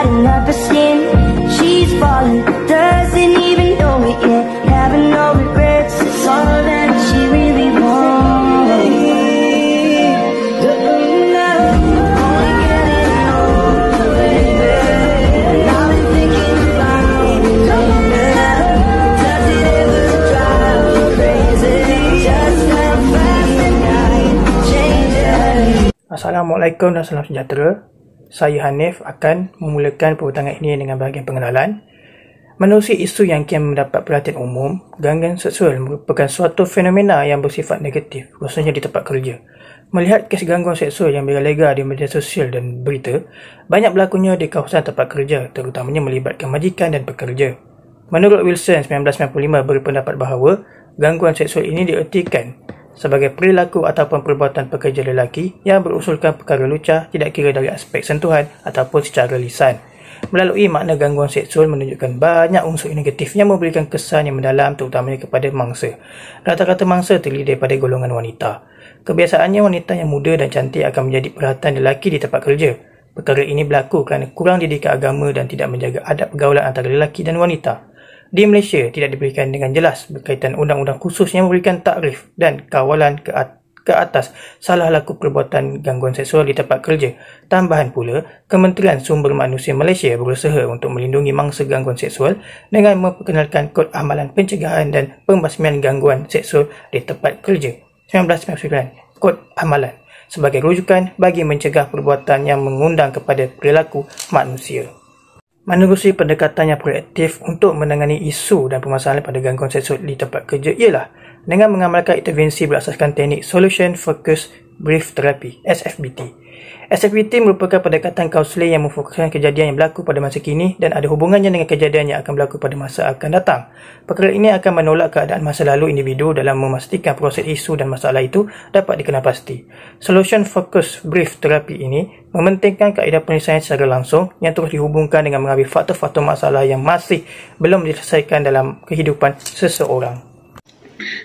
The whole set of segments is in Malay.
lighting up her skin. She's falling, doesn't even know it yet. Having no regrets, it's all that she really wants. Assalamualaikum dan salam sejahtera. Saya Hanif akan memulakan perbincangan ini dengan bahagian pengenalan. Menerusi isu yang kian mendapat perhatian umum, gangguan seksual merupakan suatu fenomena yang bersifat negatif, khususnya di tempat kerja. Melihat kes gangguan seksual yang berlega di media sosial dan berita, banyak berlakunya di kawasan tempat kerja, terutamanya melibatkan majikan dan pekerja. Menurut Wilson 1995 berpendapat bahawa gangguan seksual ini diertikan sebagai perilaku ataupun perbuatan pekerja lelaki yang berusulkan perkara lucah, tidak kira dari aspek sentuhan ataupun secara lisan. Melalui makna gangguan seksual menunjukkan banyak unsur negatif yang memberikan kesan yang mendalam terutamanya kepada mangsa. Rata-rata mangsa terdiri daripada golongan wanita. Kebiasaannya wanita yang muda dan cantik akan menjadi perhatian lelaki di tempat kerja. Perkara ini berlaku kerana kurang didikan agama dan tidak menjaga adab pergaulan antara lelaki dan wanita. Di Malaysia tidak diberikan dengan jelas berkaitan undang-undang khusus yang memberikan takrif dan kawalan ke atas salah laku perbuatan gangguan seksual di tempat kerja. Tambahan pula, Kementerian Sumber Manusia Malaysia berusaha untuk melindungi mangsa gangguan seksual dengan memperkenalkan Kod Amalan Pencegahan dan Pembasmian Gangguan Seksual di Tempat Kerja 1999, Kod Amalan, sebagai rujukan bagi mencegah perbuatan yang mengundang kepada perilaku manusia. Menerusi pendekatan yang proaktif untuk menangani isu dan permasalahan pada gangguan seksual di tempat kerja ialah dengan mengamalkan intervensi berasaskan teknik Solution Focused Brief Therapy (SFBT). SFBT merupakan pendekatan kaunseling yang memfokuskan kejadian yang berlaku pada masa kini dan ada hubungannya dengan kejadian yang akan berlaku pada masa akan datang. Perkara ini akan menolak keadaan masa lalu individu dalam memastikan proses isu dan masalah itu dapat dikenal pasti. Solution Focused Brief Therapy ini mementingkan kaedah penyelesaian secara langsung yang terus dihubungkan dengan mengambil faktor-faktor masalah yang masih belum diselesaikan dalam kehidupan seseorang.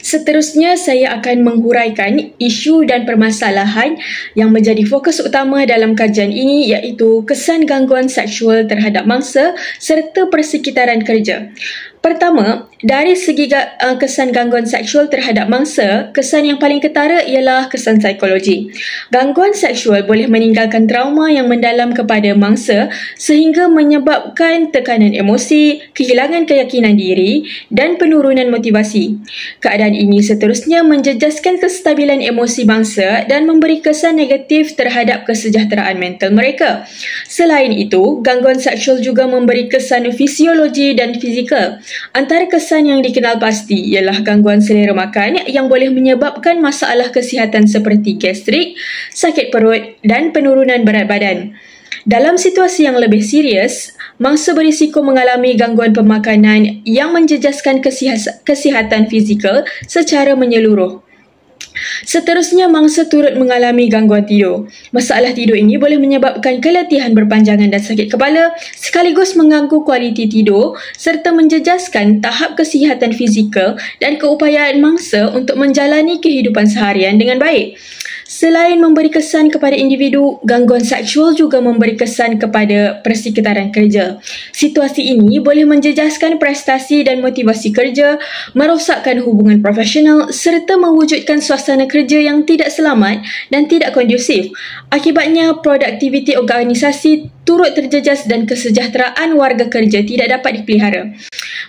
Seterusnya, saya akan menghuraikan isu dan permasalahan yang menjadi fokus utama dalam kajian ini, iaitu kesan gangguan seksual terhadap mangsa serta persekitaran kerja. Pertama, dari segi kesan gangguan seksual terhadap mangsa, kesan yang paling ketara ialah kesan psikologi. Gangguan seksual boleh meninggalkan trauma yang mendalam kepada mangsa sehingga menyebabkan tekanan emosi, kehilangan keyakinan diri dan penurunan motivasi. Keadaan ini seterusnya menjejaskan kestabilan emosi mangsa dan memberi kesan negatif terhadap kesejahteraan mental mereka. Selain itu, gangguan seksual juga memberi kesan fisiologi dan fizikal. Antara kesan yang dikenal pasti ialah gangguan selera makan yang boleh menyebabkan masalah kesihatan seperti gastrik, sakit perut dan penurunan berat badan. Dalam situasi yang lebih serius, mangsa berisiko mengalami gangguan pemakanan yang menjejaskan kesihatan fizikal secara menyeluruh. Seterusnya, mangsa turut mengalami gangguan tidur. Masalah tidur ini boleh menyebabkan keletihan berpanjangan dan sakit kepala, sekaligus mengganggu kualiti tidur serta menjejaskan tahap kesihatan fizikal dan keupayaan mangsa untuk menjalani kehidupan seharian dengan baik. Selain memberi kesan kepada individu, gangguan seksual juga memberi kesan kepada persekitaran kerja. Situasi ini boleh menjejaskan prestasi dan motivasi kerja, merosakkan hubungan profesional serta mewujudkan suasana kerja yang tidak selamat dan tidak kondusif. Akibatnya, produktiviti organisasi turut terjejas dan kesejahteraan warga kerja tidak dapat dipelihara.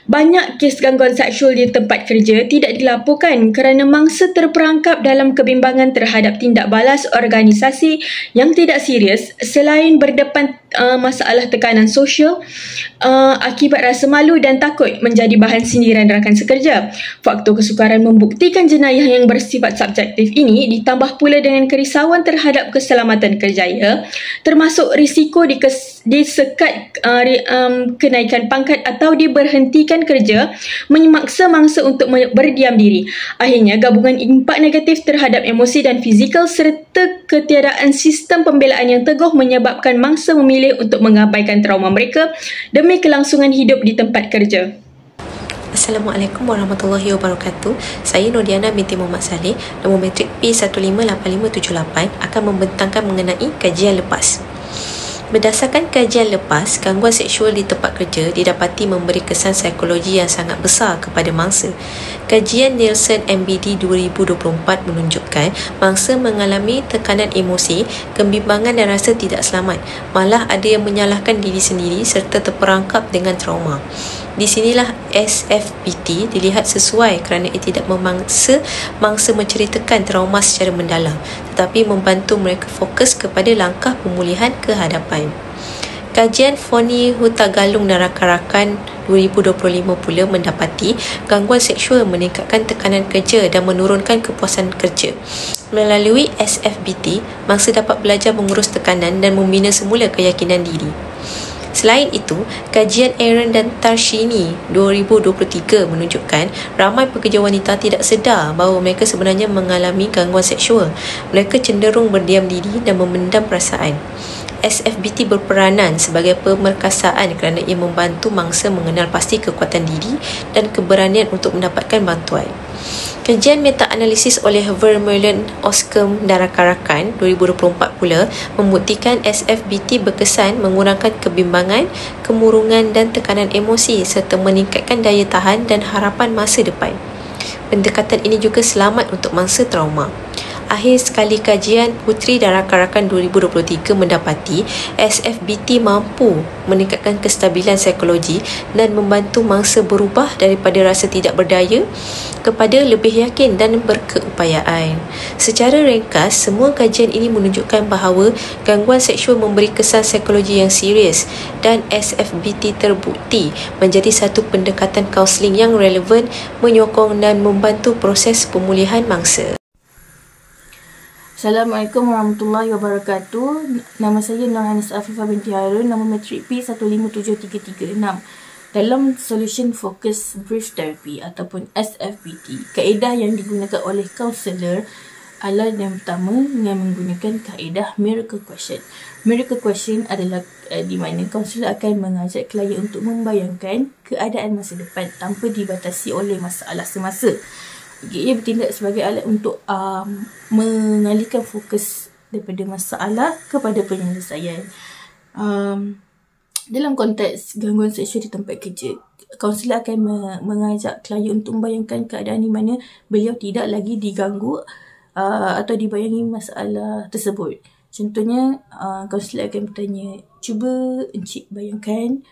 Banyak kes gangguan seksual di tempat kerja tidak dilaporkan kerana mangsa terperangkap dalam kebimbangan terhadap tindak balas organisasi yang tidak serius selain berdepan masalah tekanan sosial akibat rasa malu dan takut menjadi bahan sindiran rakan sekerja. Faktor kesukaran membuktikan jenayah yang bersifat subjektif ini ditambah pula dengan kerisauan terhadap keselamatan kerjaya, termasuk risiko disekat kenaikan pangkat atau diberhentikan kerja, memaksa mangsa untuk berdiam diri. Akhirnya, gabungan impak negatif terhadap emosi dan fizikal serta ketiadaan sistem pembelaan yang teguh menyebabkan mangsa memilih untuk mengabaikan trauma mereka demi kelangsungan hidup di tempat kerja. Assalamualaikum warahmatullahi wabarakatuh. Saya Nurdiana binti Muhammad Saleh, nombor matrik P158578 akan membentangkan mengenai kajian lepas. Berdasarkan kajian lepas, gangguan seksual di tempat kerja didapati memberi kesan psikologi yang sangat besar kepada mangsa. Kajian Nielsen MBD 2024 menunjukkan mangsa mengalami tekanan emosi, kebimbangan dan rasa tidak selamat. Malah ada yang menyalahkan diri sendiri serta terperangkap dengan trauma. Di sinilah SFBT dilihat sesuai kerana ia tidak memaksa mangsa menceritakan trauma secara mendalam, tetapi membantu mereka fokus kepada langkah pemulihan ke hadapan. Kajian Foni Hutagalung dan rakan-rakan 2025 pula mendapati gangguan seksual meningkatkan tekanan kerja dan menurunkan kepuasan kerja. Melalui SFBT, mangsa dapat belajar mengurus tekanan dan membina semula keyakinan diri. Selain itu, kajian Aaron dan Tarshini 2023 menunjukkan ramai pekerja wanita tidak sedar bahawa mereka sebenarnya mengalami gangguan seksual. Mereka cenderung berdiam diri dan memendam perasaan. SFBT berperanan sebagai pemerkasaan kerana ia membantu mangsa mengenal pasti kekuatan diri dan keberanian untuk mendapatkan bantuan. Kajian meta-analisis oleh Vermeulen, Oscom dan rakan-rakan 2024 pula membuktikan SFBT berkesan mengurangkan kebimbangan, kemurungan dan tekanan emosi serta meningkatkan daya tahan dan harapan masa depan. Pendekatan ini juga selamat untuk mangsa trauma. Akhir sekali kajian Putri dan rakan-rakan 2023 mendapati SFBT mampu meningkatkan kestabilan psikologi dan membantu mangsa berubah daripada rasa tidak berdaya kepada lebih yakin dan berkeupayaan. Secara ringkas, semua kajian ini menunjukkan bahawa gangguan seksual memberi kesan psikologi yang serius dan SFBT terbukti menjadi satu pendekatan kaunseling yang relevan, menyokong dan membantu proses pemulihan mangsa. Assalamualaikum warahmatullahi wabarakatuh. Nama saya Nurhanis Afifah binti Harun, nama matrik P157336. Dalam Solution Focus Brief Therapy ataupun SFBT, kaedah yang digunakan oleh kaunselor adalah yang pertama dengan menggunakan kaedah Miracle Question. Miracle Question adalah di mana kaunselor akan mengajak klien untuk membayangkan keadaan masa depan tanpa dibatasi oleh masalah semasa. Ia bertindak sebagai alat untuk mengalihkan fokus daripada masalah kepada penyelesaian. Dalam konteks gangguan seksual di tempat kerja, kaunselor akan mengajak klien untuk membayangkan keadaan di mana beliau tidak lagi diganggu atau dibayangi masalah tersebut. Contohnya, kaunselor akan bertanya, cuba encik bayangkan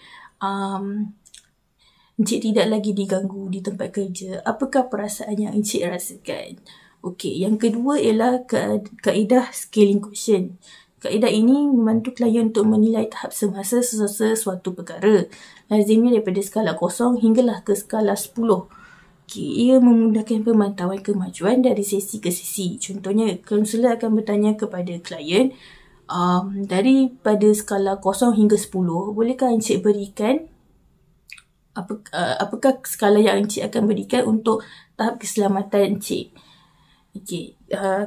encik tidak lagi diganggu di tempat kerja. Apakah perasaan yang encik rasakan? Okey, yang kedua ialah kaedah scaling question. Kaedah ini membantu klien untuk menilai tahap semasa sesuatu perkara. Lazimnya daripada skala 0 hinggalah ke skala 10. Okey, ia memudahkan pemantauan kemajuan dari sesi ke sesi. Contohnya, kaunselor akan bertanya kepada klien, daripada skala 0 hingga 10, bolehkah encik berikan apakah skala yang encik akan berikan untuk tahap keselamatan encik? Okey,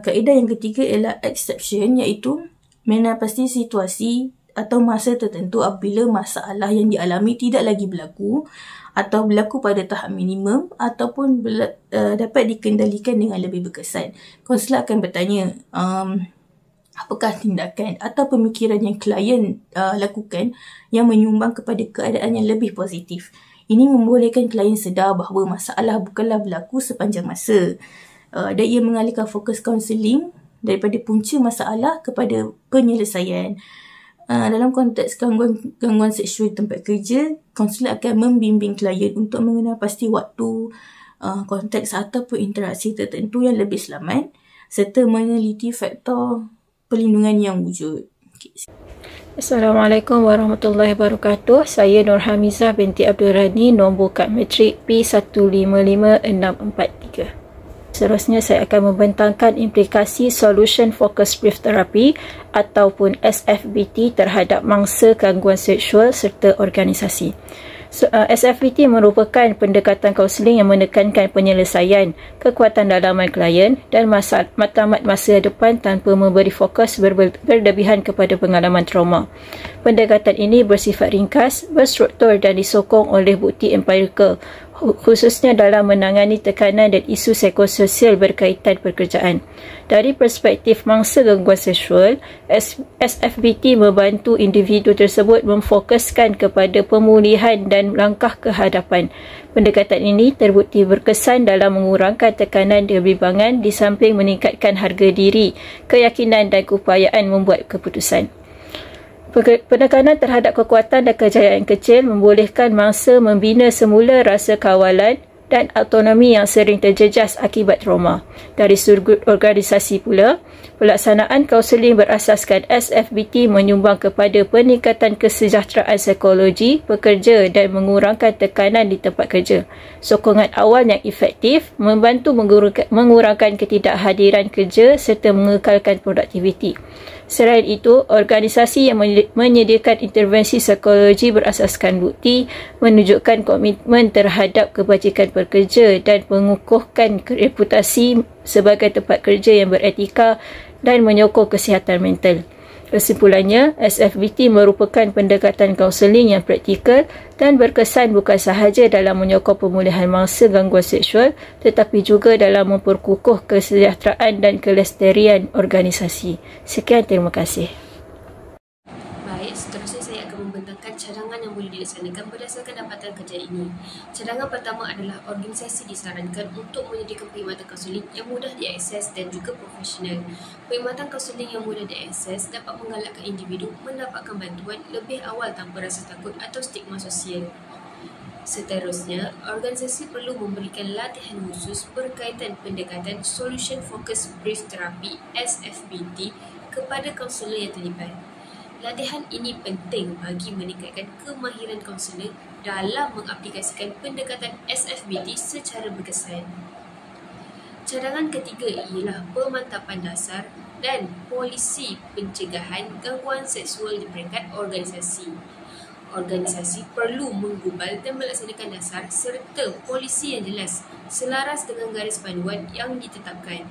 kaedah yang ketiga ialah exception, iaitu menapasi situasi atau masa tertentu apabila masalah yang dialami tidak lagi berlaku atau berlaku pada tahap minimum ataupun dapat dikendalikan dengan lebih berkesan. Kaunselor akan bertanya, apakah tindakan atau pemikiran yang klien lakukan yang menyumbang kepada keadaan yang lebih positif. Ini membolehkan klien sedar bahawa masalah bukanlah berlaku sepanjang masa. Dan ia mengalihkan fokus kaunseling daripada punca masalah kepada penyelesaian. Dalam konteks gangguan seksual di tempat kerja, kaunselor akan membimbing klien untuk mengenal pasti waktu, konteks ataupun interaksi tertentu yang lebih selamat serta meneliti faktor perlindungan yang wujud. Assalamualaikum warahmatullahi wabarakatuh. Saya Nurhamizah binti Abdul Rani, nombor kad matrik P155643. Seterusnya saya akan membentangkan implikasi Solution Focus Brief Therapy ataupun SFBT terhadap mangsa gangguan seksual serta organisasi. SFBT merupakan pendekatan kaunseling yang menekankan penyelesaian, kekuatan dalaman klien dan matlamat masa depan tanpa memberi fokus berlebihan kepada pengalaman trauma. Pendekatan ini bersifat ringkas, berstruktur dan disokong oleh bukti empirikal, khususnya dalam menangani tekanan dan isu psikososial berkaitan pekerjaan. Dari perspektif mangsa gangguan seksual, SFBT membantu individu tersebut memfokuskan kepada pemulihan dan langkah ke hadapan. Pendekatan ini terbukti berkesan dalam mengurangkan tekanan kebimbangan di samping meningkatkan harga diri, keyakinan dan keupayaan membuat keputusan. Penekanan terhadap kekuatan dan kejayaan kecil membolehkan mangsa membina semula rasa kawalan dan autonomi yang sering terjejas akibat trauma. Dari sudut organisasi pula, pelaksanaan kaunseling berasaskan SFBT menyumbang kepada peningkatan kesejahteraan psikologi pekerja dan mengurangkan tekanan di tempat kerja. Sokongan awal yang efektif membantu mengurangkan ketidakhadiran kerja serta mengekalkan produktiviti. Selain itu, organisasi yang menyediakan intervensi psikologi berasaskan bukti menunjukkan komitmen terhadap kebajikan pekerja dan mengukuhkan reputasi sebagai tempat kerja yang beretika dan menyokong kesihatan mental. Kesimpulannya, SFBT merupakan pendekatan kaunseling yang praktikal dan berkesan bukan sahaja dalam menyokong pemulihan mangsa gangguan seksual tetapi juga dalam memperkukuh kesejahteraan dan kelestarian organisasi. Sekian, terima kasih. Baik, seterusnya saya akan membentangkan cadangan yang boleh dilaksanakan berdasarkan dapatan kajian ini. Cadangan pertama adalah organisasi disarankan untuk menyediakan perkhidmatan kaunseling yang mudah diakses dan juga profesional. Perkhidmatan kaunseling yang mudah diakses dapat menggalakkan individu mendapatkan bantuan lebih awal tanpa rasa takut atau stigma sosial. Seterusnya, organisasi perlu memberikan latihan khusus berkaitan pendekatan Solution Focused Brief Therapy (SFBT) kepada kaunselor yang terlibat. Latihan ini penting bagi meningkatkan kemahiran kaunselor dalam mengaplikasikan pendekatan SFBT secara berkesan. Cadangan ketiga ialah pemantapan dasar dan polisi pencegahan gangguan seksual di peringkat organisasi. Organisasi perlu menggubal dan melaksanakan dasar serta polisi yang jelas selaras dengan garis panduan yang ditetapkan.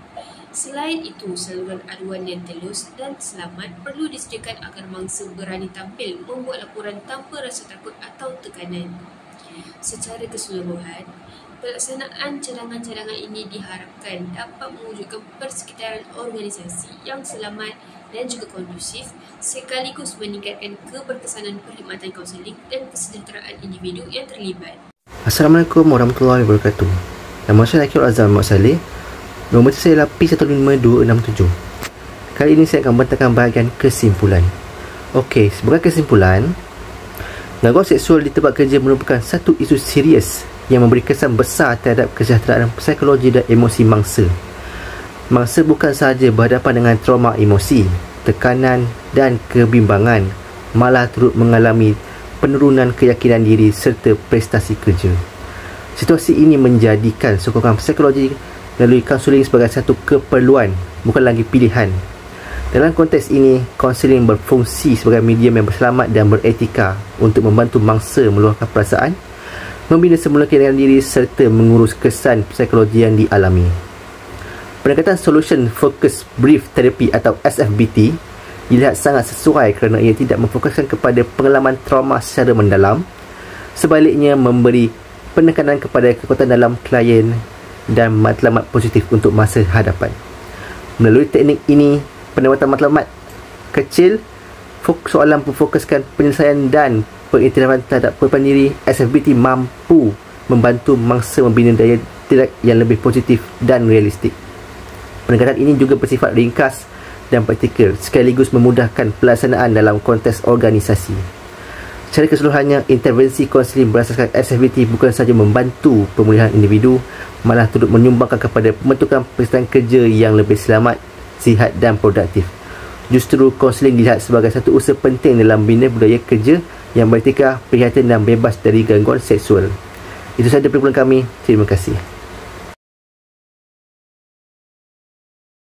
Selain itu, saluran aduan yang telus dan selamat perlu disediakan agar mangsa berani tampil membuat laporan tanpa rasa takut atau tekanan. Secara keseluruhan, pelaksanaan cadangan-cadangan ini diharapkan dapat mewujudkan persekitaran organisasi yang selamat dan juga kondusif sekaligus meningkatkan keberkesanan perkhidmatan kaunseling dan kesejahteraan individu yang terlibat. Assalamualaikum warahmatullahi wabarakatuh. Nama saya Akil Azam Mak Saleh. Nombor saya ialah P15267. Kali ini saya akan membentangkan bahagian kesimpulan. Okey, sebagai kesimpulan, gangguan seksual di tempat kerja merupakan satu isu serius yang memberi kesan besar terhadap kesejahteraan psikologi dan emosi mangsa. Mangsa bukan sahaja berhadapan dengan trauma emosi, tekanan dan kebimbangan, malah turut mengalami penurunan keyakinan diri serta prestasi kerja. Situasi ini menjadikan sokongan psikologi melalui kaunseling sebagai satu keperluan, bukan lagi pilihan. Dalam konteks ini, kaunseling berfungsi sebagai medium yang berselamat dan beretika untuk membantu mangsa meluahkan perasaan, membina semula keyakinan diri serta mengurus kesan psikologi yang dialami. Pendekatan Solution Focused Brief Therapy atau SFBT dilihat sangat sesuai kerana ia tidak memfokuskan kepada pengalaman trauma secara mendalam, sebaliknya memberi penekanan kepada kekuatan dalam klien dan matlamat positif untuk masa hadapan. Melalui teknik ini, pendapatan matlamat kecil, soalan memfokuskan penyelesaian dan pengiktirafan terhadap perubahan diri, SFBT mampu membantu mangsa membina daya tindak yang lebih positif dan realistik. Pendekatan ini juga bersifat ringkas dan praktikal sekaligus memudahkan pelaksanaan dalam konteks organisasi. Secara keseluruhannya, intervensi kaunseling berasaskan SFBT bukan sahaja membantu pemulihan individu, malah turut menyumbangkan kepada pembentukan perkhidmatan kerja yang lebih selamat, sihat dan produktif. Justru kaunseling dilihat sebagai satu usaha penting dalam bina budaya kerja yang beretika, prihatin dan bebas dari gangguan seksual. Itu sahaja perkongsian kami. Terima kasih.